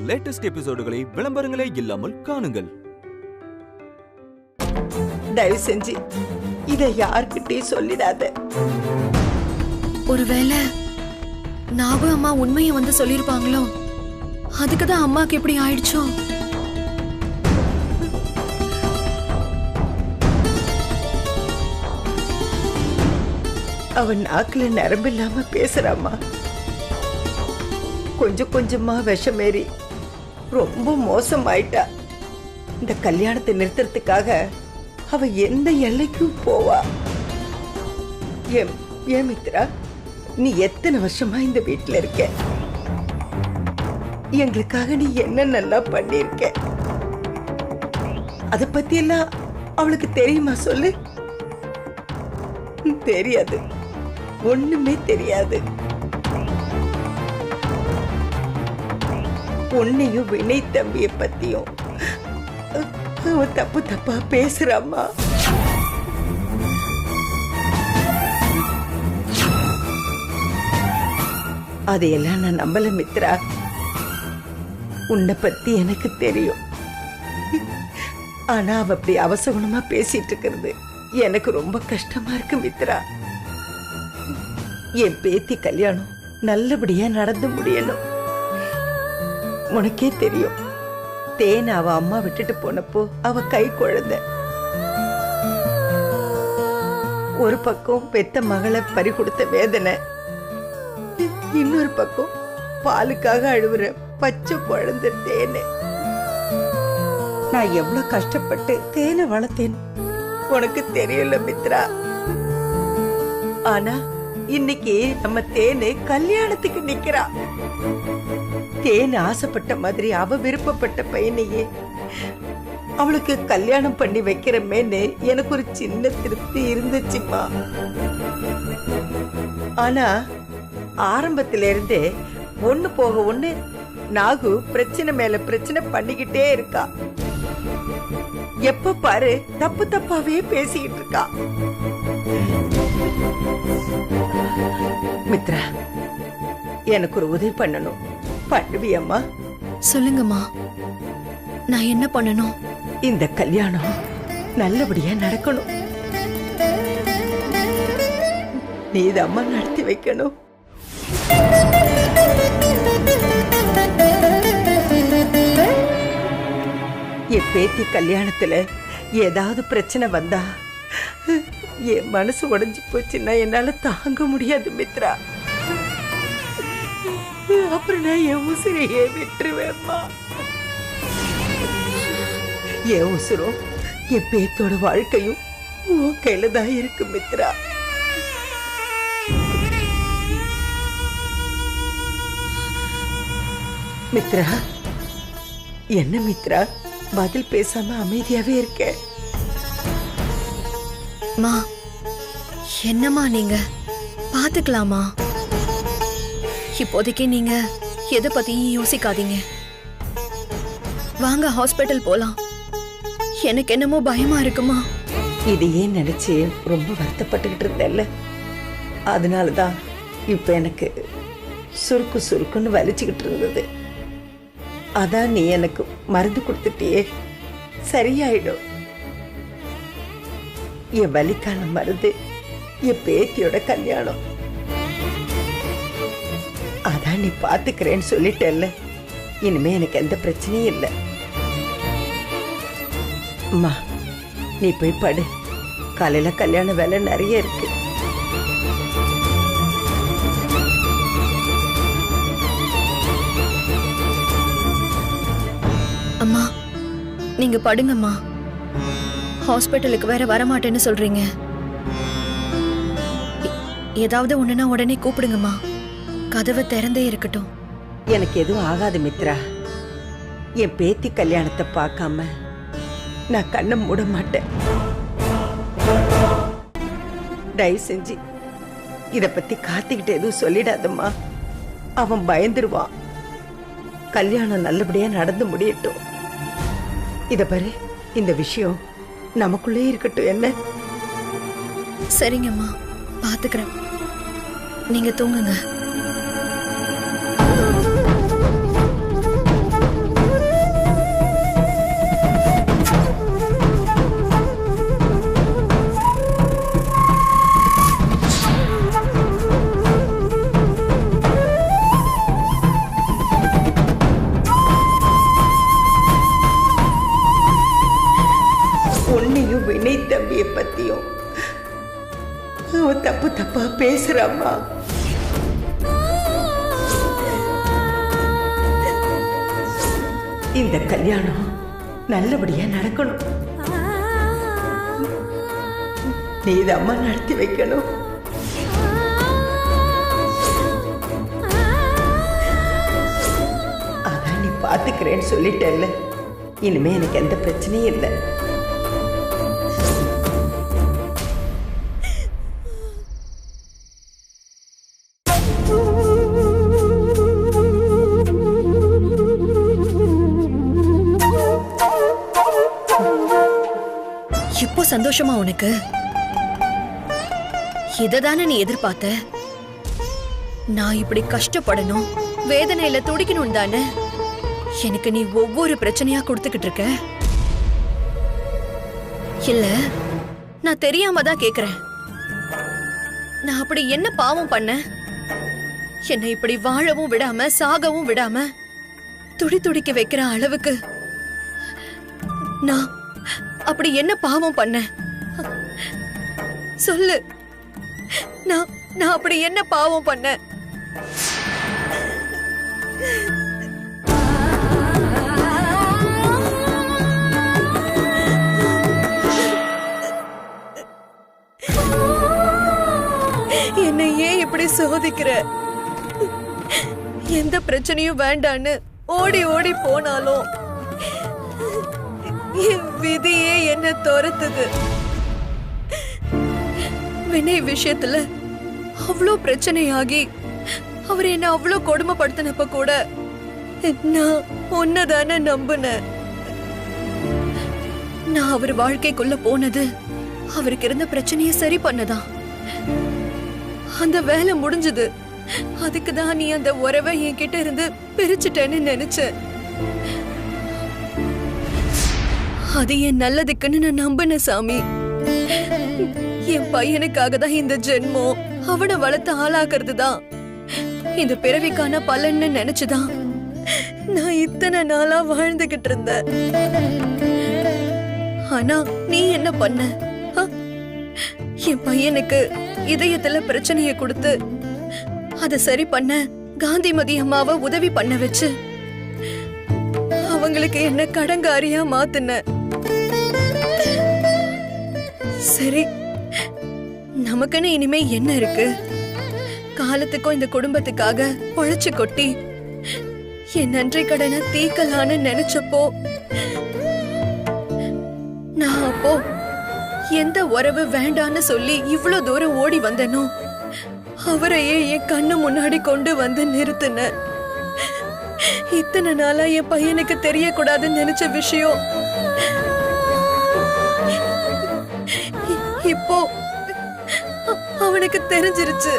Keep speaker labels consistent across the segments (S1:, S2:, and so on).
S1: Latest எபிசோடுகளை விளம்பரங்களே இல்லாமல் காணுங்கள்.
S2: தயவு செஞ்சு இதை யார்கிட்டயும் சொல்லிடாத.
S3: ஒருவேளை நாகு அம்மா உண்மையை வந்து சொல்லிருப்பாங்களோ, அதுக்குதான் அம்மாக்கு எப்படி ஆயிடுச்சோ.
S2: அவன் நாக்குல நரம்பு இல்லாம பேசுறாமா. கொஞ்சம் கொஞ்சமா விஷமேறி ரொம்ப மோசமாயிட்டா. இந்த கல்யாணத்தை நிறுத்துறதுக்காக அவ எந்த எல்லைக்கும் போவா. ஏன் மித்ரா, நீ எத்தனை வருஷமா இந்த வீட்டுல இருக்க? எங்களுக்காக நீ என்னென்னலாம் பண்ணிருக்க? அத பத்தி எல்லாம் அவளுக்கு தெரியுமா சொல்லு? தெரியாது, ஒண்ணுமே தெரியாது. உன்னையும் வினய் தம்பிய பத்தியும் அவ தப்பு தப்பா பேசுறாமா. அதையெல்லாம் நான் நம்பல மித்ரா. உன்னை பத்தி எனக்கு தெரியும். ஆனா அவ அப்படி அவசகுணமா பேசிட்டு இருக்கிறது எனக்கு ரொம்ப கஷ்டமா இருக்கு மித்ரா. என் பேத்தி கல்யாணம் நல்லபடியா நடந்து முடியணும். உனக்கே தெரியும், தேனை அவ அம்மா விட்டுட்டு போனப்போ அவ கை குழந்தை. ஒரு பக்கம் பெத்த மகளை பறி கொடுத்த வேதனை, இன்னொரு பக்கம் பாலுக்காக அழுவுற பச்சை குழந்தை தேனை. நான் எவ்வளவு கஷ்டப்பட்டு தேனை வளர்த்தேன் உனக்கு தெரியல மித்ரா. ஆனா இன்னைக்கு நம்ம தேனு கல்யாணத்துக்கு நிக்கிறா. தேன் ஆசைப்பட்ட மாதிரி அவ விருப்பப்பட்ட பையனையே அவளுக்கு கல்யாணம் பண்ணி வைக்கிறமேன்னு எனக்கு ஒரு சின்ன திருப்தி இருந்துச்சுமா. ஆனா ஆரம்பத்தில இருந்தே ஒண்ணு போக ஒண்ணு நாகு பிரச்சனை மேல பிரச்சனை பண்ணிக்கிட்டே இருக்கா. எப்ப பாரு தப்பு தப்பாவே பேசிக்கிட்டு இருக்கா. மித்ரா, எனக்கு ஒரு உதவி பண்ணணும். பண்ணுவியம்மா?
S3: சொல்லுங்கம்மா, நான் என்ன பண்ணணும்?
S2: இந்த கல்யாணம் நல்லபடியா நடக்கணும். நீதம்மா நடத்தி வைக்கணும். என் பேத்தி கல்யாணத்துல ஏதாவது பிரச்சனை வந்தா என் மனசு உடைஞ்சு போச்சுன்னா என்னால தாங்க முடியாது மித்ரா. அப்புறம் நான் என் உசிரையே விட்டுருவேம்மா. என் உசுரும் என் பேத்தோட வாழ்க்கையும் உன் கையில தான் இருக்கு மித்ரா. மித்ரா, என்ன மித்ரா பதில் பேசாம அமைதியாவே இருக்க?
S3: மா, என்னம்மா நீங்க? பாத்துக்கலாமா? இப்போதைக்கு நீங்க எதை பத்தியும் யோசிக்காதீங்க. வாங்க ஹாஸ்பிட்டல் போலாம். எனக்கு என்னமோ பயமா இருக்குமா.
S2: இதையே நினைச்சு ரொம்ப வருத்தப்பட்டுக்கிட்டு இருந்தேன்ல, அதனாலதான் இப்ப எனக்கு சுருக்கு சுருக்குன்னு வலிச்சுக்கிட்டு இருந்தது. அதான் நீ எனக்கு மருந்து கொடுத்துட்டியே, சரியாயிடும். என் வலிக்கான மருந்து என் பேத்தியோட கல்யாணம். அதான் நீ பாத்துக்கிறேன்னு சொல்லிட்டல்ல, இனிமே எனக்கு எந்த பிரச்சனையும் இல்லை. அம்மா, நீ போய் படு. காலையில கல்யாண வேலை நிறைய இருக்கு.
S3: அம்மா, நீங்க படுங்கம்மா. ஹாஸ்பிட்டலுக்கு வேற வரமாட்டேன்னு சொல்றீங்க. ஏதாவது ஒண்ணுனா உடனே கூப்பிடுங்கம்மா. கதவு திறந்தே இருக்கட்டும்.
S2: எனக்கு எதுவும் ஆகாது மித்ரா. என் பேத்தி கல்யாணத்தை பார்க்காம நான் கண்ணை மூட மாட்டேன். தயவு செஞ்சு இத பத்தி கார்த்திகிட்ட எதுவும் சொல்லிடாதம்மா. அவன் பயந்துருவான். கல்யாணம் நல்லபடியா நடந்து முடியட்டும். இத பாரு, இந்த விஷயம் நமக்குள்ளே இருக்கட்டும். என்ன?
S3: சரிங்கம்மா, பாத்துக்கிறேன். நீங்க தூங்குங்க.
S2: மனைவிய பத்தியும் அவன் தப்பு தப்பா பேசுறாம்மா. இந்த கல்யாணம் நல்லபடியா நடக்கணும். நீதாம்மா நடத்தி வைக்கணும். அதான் நீ பாத்துக்கிறேன்னு சொல்லிட்டல்ல, இனிமே எனக்கு எந்த பிரச்சனையும் இல்லை.
S3: இப்போ சந்தோஷமா உனக்கு? இததானே நீ எதிர்பார்த்த? நான் இப்படி கஷ்டப்படணும், வேதனையில துடிக்கணும் தானே எனக்கு நீ ஒவ்வொரு பிரச்சனையா கொடுத்துக்கிட்டு இருக்க? இல்ல, நான் தெரியாம தான் கேக்குறேன். நான் அப்படி என்ன பாவம் பண்ண? என்னை இப்படி வாழவும் விடாம சாகவும் விடாம துடி துடிக்க வைக்கிற அளவுக்கு நான் அப்படி என்ன பாவம் பண்ண? சொல்லு. நான் அப்படி என்ன பாவம் பண்ண? என்னை ஏன் இப்படி சோதிக்கிற? எந்த பிரச்சனையும் வேண்டான்னு ஓடி ஓடி போனாலும் என் விதியே என்ன துரத்துது. வினய் விஷயத்துல அவ்வளோ பிரச்சனையாகி அவர் என்ன அவ்வளோ கொடுமைப்படுத்தினப்ப கூட நான் உன்னதான நம்புனேன். நான் அவர் வாழ்க்கைக்குள்ள போனது அவருக்கு இருந்த பிரச்சனையை சரி பண்ணதான். அந்த வேலை முடிஞ்சது. அதுக்குதான் நீ அந்த உறவை என்கிட்ட இருந்து பிரிச்சுட்டேன்னு நினைச்ச. அது என் நல்லதுக்குன்னு நான் நம்பின சாமி. என் பையனுக்காக தான் இந்த ஜென்மம், அவனை வளர்த்து ஆளாக்குறது தான் இந்த பிறவிக்கான பலன்னு நினைச்சுதான் நான் இத்தனை நாளா வாழ்ந்துகிட்டு இருந்தேன். ஆனா நீ என்ன பண்ண? என் பையனுக்கு இதயத்துல பிரச்சனைய கொடுத்து அத சரி பண்ண காந்திமதி அம்மாவை உதவி பண்ண வச்சு அவங்களுக்கு என்ன கடங்காரியா மாத்துன. சரி, நமக்குன்னு இனிமே என்ன இருக்கு? காலத்துக்கும் இந்த குடும்பத்துக்காக பொழைச்சு கொட்டி என் நன்றி கடனை தீக்கலான்னு நினைச்சப்போ நான் அப்போ எந்த உறவு வேண்டான்னு சொல்லி இவ்வளவு தூரம் ஓடி வந்தனோ அவரையே என் கண்ணு முன்னாடி கொண்டு வந்து நிறுத்தின. இத்தனை நாளா என் பையனுக்கு தெரியக்கூடாதுன்னு நினைச்ச விஷயம் இப்போ அவனுக்கு தெரிஞ்சிருச்சு.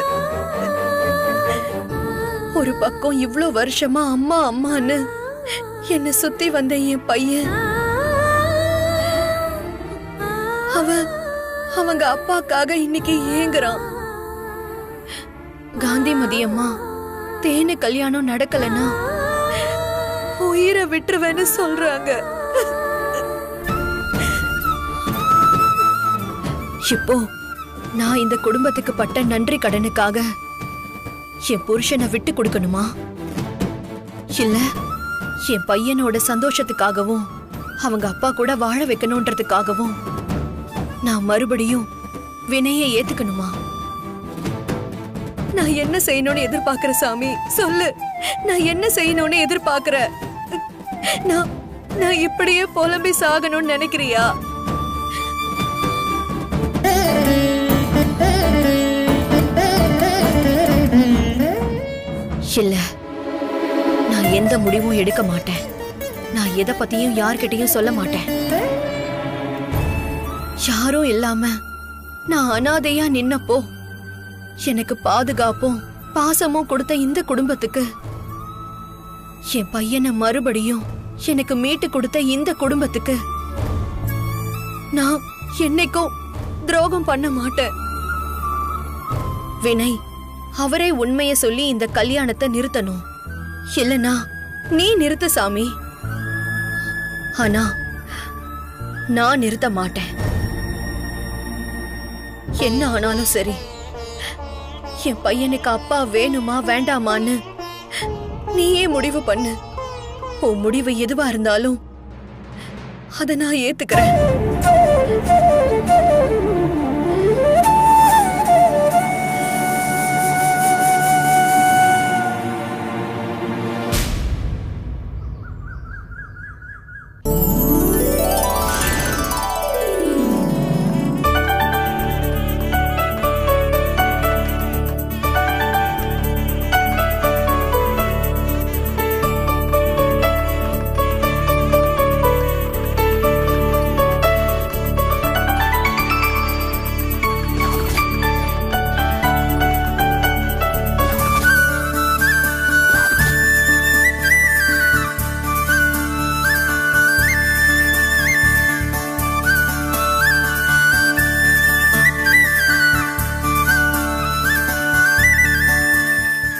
S3: ஒரு பக்கம் இவ்ளோ வருஷமா அம்மா அம்மான்னு என்ன சுத்தி வந்த என் பையன் அவங்க அப்பாக்காக இன்னைக்கு ஏங்குறான். காந்திமதி அம்மா தேனு கல்யாணம் நடக்கலன்னா உயிரை விட்டுருவேன்னு சொல்றாங்க. இப்போ நான் இந்த குடும்பத்துக்கு பட்ட நன்றி கடனுக்காக என் புருஷனை விட்டு கொடுக்கணுமா? இல்ல என் பையனோட சந்தோஷத்துக்காகவும் அவங்க அப்பா கூட வாழ வைக்கணும்ன்றதுக்காகவும் நான் மறுபடியும் வினையை ஏத்துக்கணுமா? நான் என்ன செய்யணும்னு எதிர்பார்க்கிற சாமி? சொல்லு, நான் என்ன செய்யணும்னு எதிர்பார்க்கிற? நான் இப்படியே புலம்பி சாகணும்னு நினைக்கிறியா? இல்ல, நான் எந்த முடிவும் எடுக்க மாட்டேன். நான் எதை பத்தியும் யார்கிட்டயும் சொல்ல மாட்டேன். யாரும் இல்லாம நான் அனாதையா நின்னப்போ எனக்கு பாதுகாப்பும் பாசமும் கொடுத்த இந்த குடும்பத்துக்கு, என் பையனை மறுபடியும் எனக்கு மீட்டு கொடுத்த இந்த குடும்பத்துக்கு நான் என்னைக்கும் துரோகம் பண்ண மாட்டேன். வினய் அவரே உண்மையை சொல்லி இந்த கல்யாணத்தை நிறுத்தணும். இல்லனா நீ நிறுத்த சாமி. ஆனா நான் நிறுத்த மாட்டேன். என்ன ஆனாலும் சரி, என் பையனுக்கு அப்பா வேணுமா வேண்டாமான்னு நீயே முடிவு பண்ணு. உன் முடிவு எதுவா இருந்தாலும் அதை நான் ஏத்துக்கிறேன்.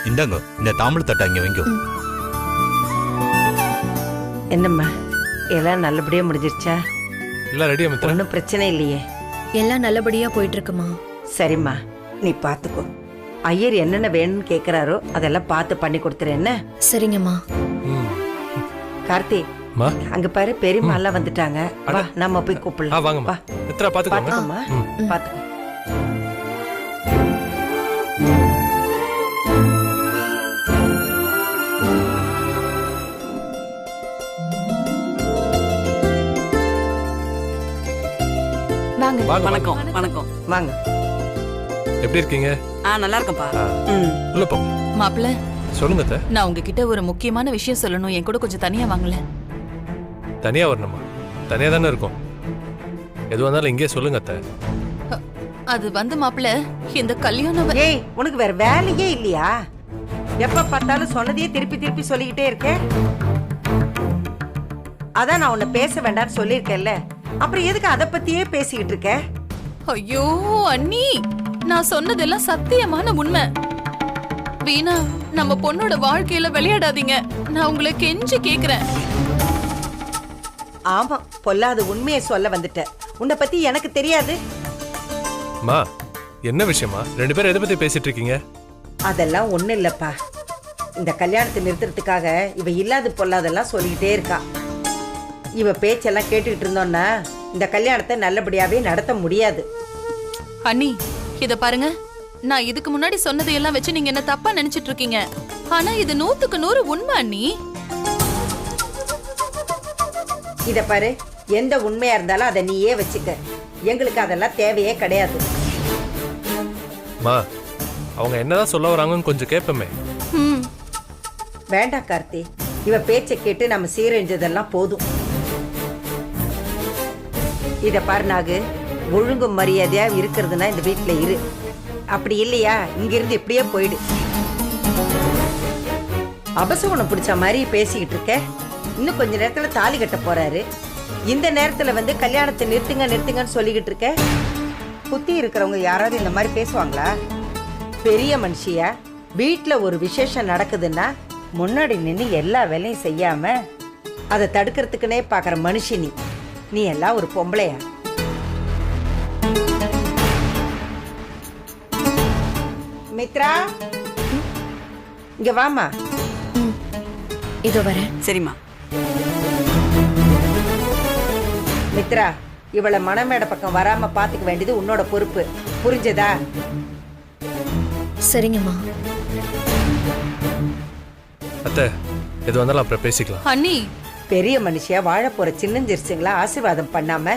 S1: இந்தாங்க, இந்த தாம்பூல தட்டை இங்க வைங்க.
S2: என்னம்மா எல்லாம் நல்லபடியா முடிஞ்சிருச்சா?
S4: எல்லாம் ரெடியா மித்ரா?
S2: ஒன்றும் பிரச்சனை இல்லையே.
S3: எல்லாம் நல்லபடியா போயிட்டு இருக்குமா?
S2: சரிம்மா, நீ பாத்துக்கோ. ஐயர் என்னென்ன வேணும்னு கேக்குறாரோ அதெல்லாம் பார்த்து பண்ணி கொடுத்துரு. என்ன?
S3: சரிங்கம்மா.
S2: கார்த்தி, அங்க பாரு பெரியம்மா எல்லாம் வந்துட்டாங்க. வா நம்ம போய் கூப்பிடலாம்.
S4: வாங்கம்மா. மித்ரா பாத்துக்கோமா.
S2: பாத்துக்கோமா, பாத்துக்கோ.
S5: வணக்கம். வணக்கம்.
S2: வாங்க.
S4: எப்படி இருக்கீங்க?
S5: நல்லா இருக்கேன்ப்பா.
S4: உள்ள போ.
S6: மாப்பிள்ள,
S4: சொல்லுங்க அத்தை.
S6: நான் உங்ககிட்ட ஒரு முக்கியமான விஷயம் சொல்லணும். என் கூட கொஞ்சம் தனியா வாங்கல.
S4: தனியா வரணுமா? தனியா தானே இருக்கும். எதுவா இருந்தாலும் இங்கே சொல்லுங்க அத்தை.
S6: அது வந்து மாப்பிள்ள, இந்த கல்யாணம்
S2: ஏய், உனக்கு வேற வேலையே இல்லையா? எப்ப பார்த்தாலும் சொன்னதையே திருப்பி திருப்பி சொல்லிக்கிட்டே இருக்க. அதான் நான் உன்னை பேச வேண்டாம்னு சொல்லியிருக்கேன்ல, அப்புறம் எதுக்கு அதை பத்தியே பேசிக்கிட்டு இருக்க?
S6: ஐயோ அண்ணி, நான் சொன்னதெல்லாம் சத்தியமான உண்மை. வீணா நம்ம பொண்ணோட வாழ்க்கையில விளையாடாதீங்க. நான் உங்களை கெஞ்சி கேக்குறேன்.
S2: ஆமா, பொல்லாத உண்மையை சொல்ல வந்துட்ட. உன்னை பத்தி எனக்கு தெரியாது.
S4: மா, என்ன விஷயமா? ரெண்டு பேரும் எதை பத்தி பேசிட்டு இருக்கீங்க?
S2: அதெல்லாம் ஒண்ணு இல்லப்பா. இந்த கல்யாணத்தை நிறுத்துறதுக்காக இவ இல்லாத பொல்லாதெல்லாம் சொல்லிக்கிட்டே இருக்கா. இவ பேச்செல்லாம் கேட்டுக்கிட்டு இருந்தோம்னா இந்த கல்யாணத்தை நல்லபடியாவே நடத்த முடியாது.
S6: அண்ணி, இத பாருங்க. நான் இதுக்கு முன்னாடி சொன்னதையெல்லாம் வச்சு நீங்க என்ன தப்பா நினைச்சிட்டு இருக்கீங்க. ஆனா இது 100க்கு 100 உண்மை அண்ணி.
S2: இத பாரு, எந்த உண்மையா இருந்தாலும் அதை நீயே வச்சுக்க. எங்களுக்கு அதெல்லாம் தேவையே கிடையாது.
S4: மா, அவங்க என்னதான் சொல்ல வராங்கன்னு கொஞ்சம் கேட்போமே.
S2: வேண்டாம் கார்த்தி, இவ பேச்சை கேட்டு நம்ம சீரழிஞ்சதெல்லாம் போதும். இத பாரு நாகு, ஒழுங்கும் மரியாதையா இருக்கிறதுனா இந்த வீட்டுல இரு. அப்படி இல்லையா இங்கிருந்து இப்படியே போயிடு. அபசகுணம் பிடிச்ச மாதிரி பேசிக்கிட்டு இருக்க. இன்னும் கொஞ்ச நேரத்துல தாலி கட்ட போறாரு. இந்த நேரத்துல வந்து கல்யாணத்தை நிறுத்துங்க நிறுத்துங்கன்னு சொல்லிக்கிட்டு இருக்க. புத்தி இருக்கிறவங்க யாராவது இந்த மாதிரி பேசுவாங்களா? பெரிய மனுஷியா, வீட்டுல ஒரு விசேஷம் நடக்குதுன்னா முன்னாடி நின்று எல்லா வேலையும் செய்யாம அதை தடுக்கிறதுக்குன்னே பாக்குற மனுஷினி. நீ எல்லாம் ஒரு பொம்பளையா? மித்ரா, இங்க வாமா.
S3: இதோ வரேன்.
S5: சரிம்மா.
S2: மித்ரா, இவளை மணமேடை பக்கம் வராம பாத்துக்க வேண்டியது உன்னோட பொறுப்பு. புரிஞ்சதா?
S3: சரிங்கம்மா.
S4: அத்தை, எது வந்தாலும் அப்புறம் பேசிக்கலாம்.
S6: அண்ணி,
S2: பெரிய மனுஷியா வாழ போற சின்னஞ்சிருச்சுங்களா ஆசீர்வாதம் பண்ணாம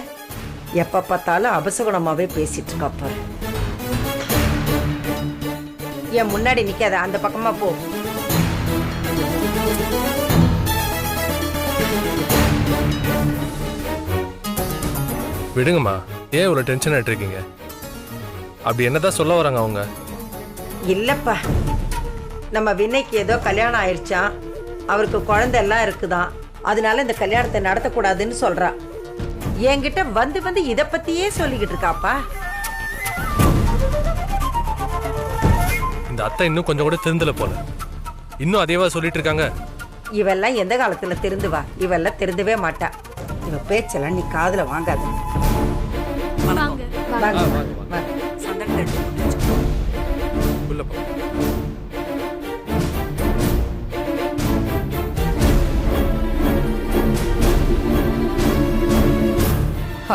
S2: எப்ப பார்த்தாலும் அபசகுணமாவே பேசிட்டு இருக்கா பாரு. என் முன்னாடி நிக்காத, அந்த பக்கமா போ.
S4: விடுங்கம்மா, ஏன் இவ்வளவு டென்ஷன் ஆயிட்டு இருக்கீங்க? அப்படி என்னதான் சொல்ல வராங்க அவங்க?
S2: இல்லப்பா, நம்ம வினைக்கு ஏதோ கல்யாணம் ஆயிடுச்சான், அவருக்கு குழந்தை எல்லாம் இருக்குதான், அதனால இந்த கல்யாணத்தை நடத்தக்கூடாதுன்னு சொல்றா. என்கிட்ட வந்து வந்து இத பத்தியே சொல்லிக்கிட்டு இருக்காப்பா.
S4: இந்த அத்தை இன்னும் கொஞ்சம் கூட திருந்தல போல. இன்னும் அதேவா சொல்லிட்டு இருக்காங்க.
S2: இவெல்லாம் எந்த காலத்துல திருந்துவா? இவெல்லாம் திருந்தவே மாட்டா. இவ பேச்செல்லாம் நீ காதுல வாங்காத.
S5: வணக்கம்.
S2: வாங்க, வாங்க.
S4: உள்ள போ.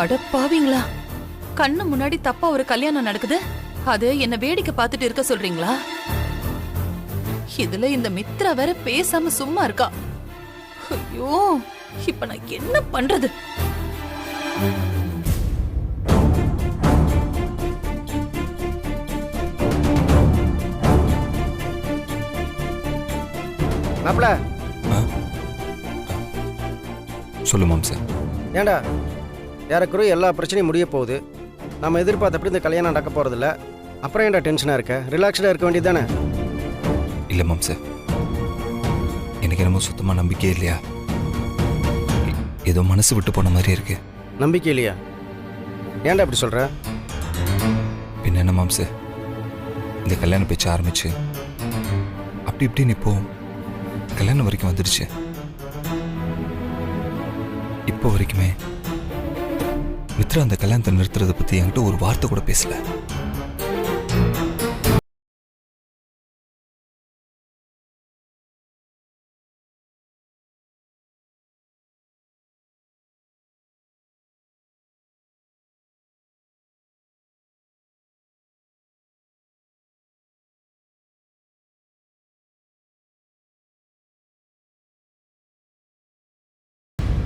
S6: அட பாவீங்களா, கண்ணு முன்னாடி தப்பா ஒரு கல்யாணம் நடக்குது, அது என்ன வேடிக்கை பார்த்துட்டு இருக்க சொல்றீங்களா? இதுல இந்த மித்ரா வேற பேசாம சும்மா இருக்கா. ஐயோ, இப்ப நான் என்ன பண்றது?
S5: மாப்பிள,
S7: சொல்லு மாம்ச.
S5: ஏண்டா ஏறக்குறைய எல்லா பிரச்சனையும் முடிய போகுது. நம்ம எதிர்பார்த்தபடி இந்த கல்யாணம் நடக்க போகிறதில்ல. அப்புறம் ஏன்டா டென்ஷனாக இருக்க? ரிலாக்ஸ்டாக இருக்க வேண்டியது தானே?
S7: இல்லை மாம்ச, எனக்கு என்னமோ சுத்தமாக நம்பிக்கையே இல்லையா. ஏதோ மனசு விட்டு போன மாதிரி இருக்கு.
S5: நம்பிக்கை இல்லையா? ஏன்டா இப்படி சொல்கிற?
S7: பின்ன என்ன மாம்ச, இந்த கல்யாண பேச்சு ஆரம்பிச்சு அப்படி இப்படின்னு இப்போ கல்யாணம் வரைக்கும் வந்துடுச்சு. இப்போ வரைக்குமே மித்ரா அந்த கல்யாணத்தை நிறுத்துறதை பற்றி என்கிட்ட ஒரு வார்த்தை கூட பேசல.